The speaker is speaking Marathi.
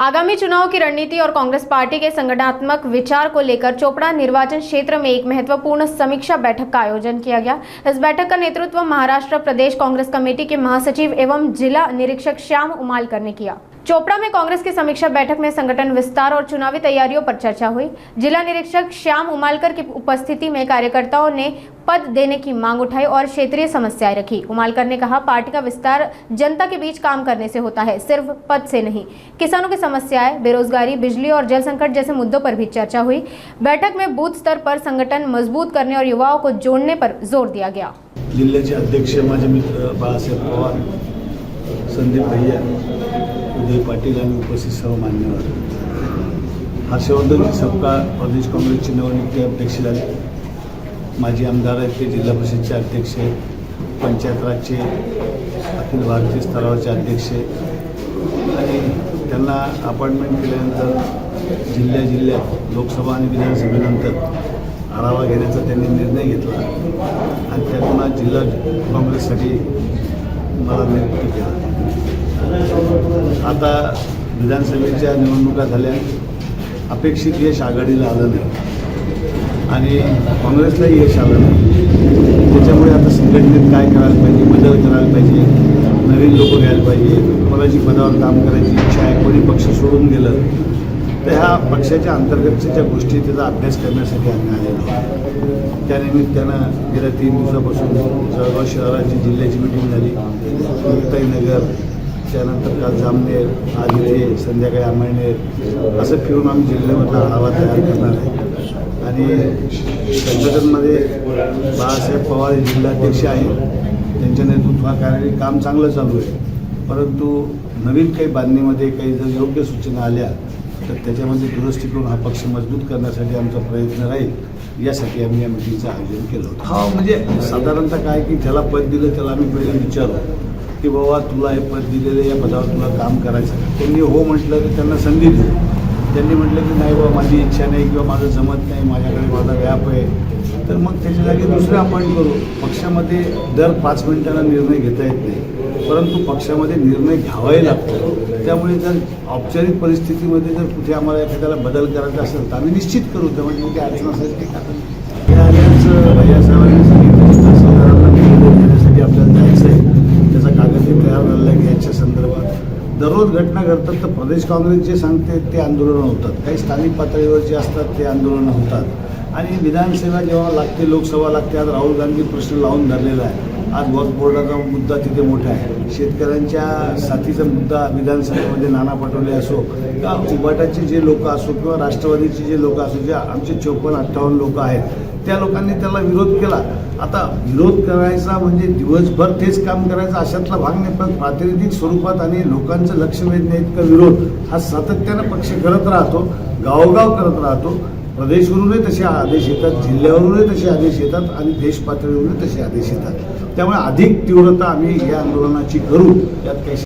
आगामी चुनाव की रणनीति और कांग्रेस पार्टी के संगठनात्मक विचार को लेकर चोपड़ा निर्वाचन क्षेत्र में एक महत्वपूर्ण समीक्षा बैठक का आयोजन किया गया। इस बैठक का नेतृत्व महाराष्ट्र प्रदेश कांग्रेस कमेटी के महासचिव एवं जिला निरीक्षक श्याम उमालकर ने किया। चोपड़ा में कांग्रेस की समीक्षा बैठक में संगठन विस्तार और चुनावी तैयारियों पर चर्चा हुई। जिला निरीक्षक श्याम उमालकर की उपस्थिति में कार्यकर्ताओं ने पद देने की मांग उठाई और क्षेत्रीय समस्याएं रखी। उमालकर ने कहा, पार्टी का विस्तार जनता के बीच काम करने से होता है, सिर्फ पद से नहीं। किसानों की समस्याएं, बेरोजगारी, बिजली और जल संकट जैसे मुद्दों पर भी चर्चा हुई। बैठक में बूथ स्तर पर संगठन मजबूत करने और युवाओं को जोड़ने पर जोर दिया गया। जिल्ह्याचे अध्यक्ष माझे मित्र बाळासाहेब पवार, संदीप भैया, उदय पाटील आणि उपस्थित सर्व मान्यवर, हर्षवर्धन सपकाळ प्रदेश काँग्रेसचे नवनियुक्त अध्यक्ष झाले, माजी आमदार आहेत ते जिल्हा परिषदचे अध्यक्ष, पंचायत राजचे अखिल भारतीय स्तरावरचे अध्यक्ष आणि त्यांना अपॉइंटमेंट केल्यानंतर जिल्ह्यात लोकसभा आणि विधानसभेनंतर आढावा घेण्याचा त्यांनी निर्णय घेतला आणि त्यातून आज जिल्हा काँग्रेससाठी मला नियुक्त केला। आता विधानसभेच्या निवडणुका झाल्या, अपेक्षित यश आघाडीला आलं नाही आणि काँग्रेसलाही यश आलं नाही। त्याच्यामुळे आता संघटनेत काय करायला पाहिजे, बदल करायला पाहिजे, नवीन लोक घ्यायला पाहिजे, कोणाची पदावर काम करायची इच्छा आहे, कोणी पक्ष सोडून गेलं तर ह्या पक्षाच्या अंतर्गतच्या ज्या गोष्टी त्याचा अभ्यास करण्यासाठी आम्ही आलेलो आहोत। त्यानिमित्तानं गेल्या 3 दिवसापासून जळगाव शहराची जिल्ह्याची मिटिंग झाली, मुक्ताईनगर, त्यानंतर काल जामनेर, आज इथे संध्याकाळी अमळनेर, असं फिरून आम्ही जिल्ह्यामधला आढावा तयार करणार आहे आणि संघटनेमध्ये बाळासाहेब पवार जिल्हाध्यक्ष आहेत, त्यांच्या नेतृत्वाखाली काम चांगलं चालू आहे, परंतु नवीन काही बांधणीमध्ये काही जर योग्य सूचना आल्या तर त्याच्यामध्ये दुरुस्ती करून हा पक्ष मजबूत करण्यासाठी आमचा प्रयत्न राहील, यासाठी आम्ही या मिटिंगचं आयोजन केलं होतं। हा म्हणजे साधारणतः काय की ज्याला पद दिलं त्याला आम्ही पहिले विचारू की बाबा तुला हे पद दिलेलं, या पदावर तुला काम करायचं आहे। त्यांनी हो म्हटलं तर त्यांना संधी देऊ, त्यांनी म्हटलं की नाही बाबा माझी इच्छा नाही किंवा माझं जमत नाही, माझ्याकडे माझा व्याप आहे, तर मग त्याच्या जागी दुसरं अपॉइंट करू। पक्षामध्ये दर 5 मिनिटांना निर्णय घेता येत नाही, परंतु पक्षामध्ये निर्णय घ्यावाही लागतो। त्यामुळे जर औपचारिक परिस्थितीमध्ये जर कुठे आम्हाला एखाद्याला बदल करायचा असेल तर आम्ही निश्चित करू, त्यामुळे काही अडचण असेल ते कारण हे आल्याच भैयासाहेबांनी सांगितलं की तहसीलदारांना निवेदन देण्यासाठी आपल्याला जायचं आहे, त्याचा कागदही तयार झालेला आहे की याच्या संदर्भात दररोज घटना घडतात तर प्रदेश काँग्रेस जे सांगते ते आंदोलनं होतात, काही स्थानिक पातळीवर जे असतात ते आंदोलनं होतात आणि विधानसभा जेव्हा लागते, लोकसभा लागते, आज राहुल गांधी प्रश्न लावून धरलेला आहे। आज वक्फ बोर्डाचा मुद्दा तिथे मोठा आहे, शेतकऱ्यांच्या साथीचा मुद्दा विधानसभेमध्ये नाना पटोले असो किंवा उबाटाचे जे लोक असो किंवा राष्ट्रवादीचे जे लोक असो, जे आमचे 54-58 लोक आहेत, त्या लोकांनी त्याला विरोध केला। आता विरोध करायचा म्हणजे दिवसभर तेच काम करायचं अशातला भाग नाही, पण प्रातिनिधिक स्वरूपात आणि लोकांचं लक्ष वेधण्या इतका विरोध हा सातत्यानं पक्ष करत राहतो, गावोगाव करत राहतो। प्रदेशवरूनही तसे आदेश येतात, जिल्ह्यावरूनही तसे आदेश येतात आणि देश पातळीवरूनही तसे आदेश येतात। त्यामुळे अधिक तीव्रता आम्ही या आंदोलनाची करू, यात काही